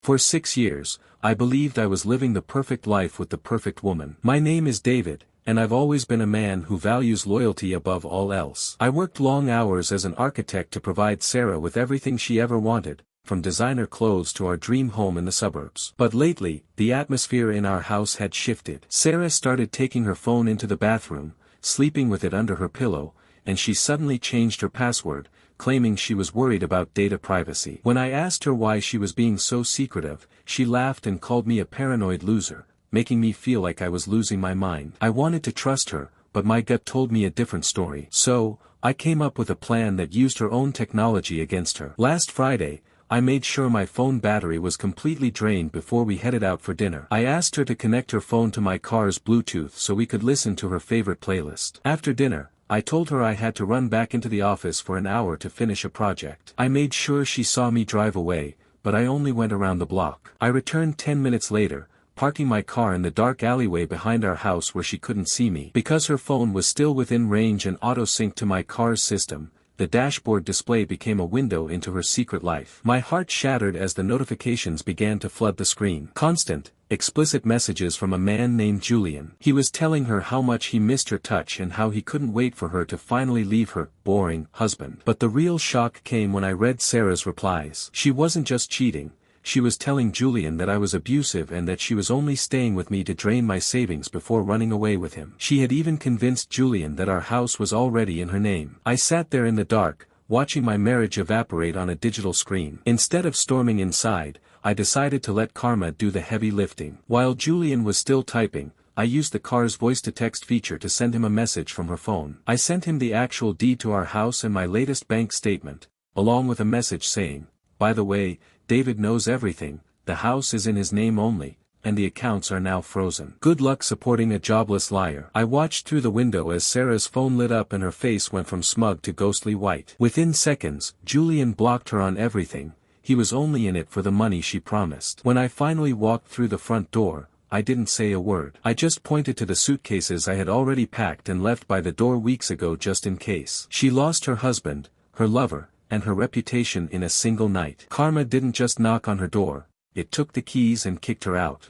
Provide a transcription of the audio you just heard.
For 6 years, I believed I was living the perfect life with the perfect woman. My name is David, and I've always been a man who values loyalty above all else. I worked long hours as an architect to provide Sarah with everything she ever wanted, from designer clothes to our dream home in the suburbs. But lately, the atmosphere in our house had shifted. Sarah started taking her phone into the bathroom, sleeping with it under her pillow, and she suddenly changed her password, claiming she was worried about data privacy. When I asked her why she was being so secretive, she laughed and called me a paranoid loser, making me feel like I was losing my mind. I wanted to trust her, but my gut told me a different story. So, I came up with a plan that used her own technology against her. Last Friday, I made sure my phone battery was completely drained before we headed out for dinner. I asked her to connect her phone to my car's Bluetooth so we could listen to her favorite playlist. After dinner, I told her I had to run back into the office for an hour to finish a project. I made sure she saw me drive away, but I only went around the block. I returned 10 minutes later, parking my car in the dark alleyway behind our house where she couldn't see me. Because her phone was still within range and auto-synced to my car's system, the dashboard display became a window into her secret life. My heart shattered as the notifications began to flood the screen. Constant, explicit messages from a man named Julian. He was telling her how much he missed her touch and how he couldn't wait for her to finally leave her boring husband. But the real shock came when I read Sarah's replies. She wasn't just cheating. She was telling Julian that I was abusive and that she was only staying with me to drain my savings before running away with him. She had even convinced Julian that our house was already in her name. I sat there in the dark, watching my marriage evaporate on a digital screen. Instead of storming inside, I decided to let karma do the heavy lifting. While Julian was still typing, I used the car's voice-to-text feature to send him a message from her phone. I sent him the actual deed to our house and my latest bank statement, along with a message saying, "By the way, David knows everything, the house is in his name only, and the accounts are now frozen. Good luck supporting a jobless liar." I watched through the window as Sarah's phone lit up and her face went from smug to ghostly white. Within seconds, Julian blocked her on everything. He was only in it for the money she promised. When I finally walked through the front door, I didn't say a word. I just pointed to the suitcases I had already packed and left by the door weeks ago just in case. She lost her husband, her lover, and her reputation in a single night. Karma didn't just knock on her door, it took the keys and kicked her out.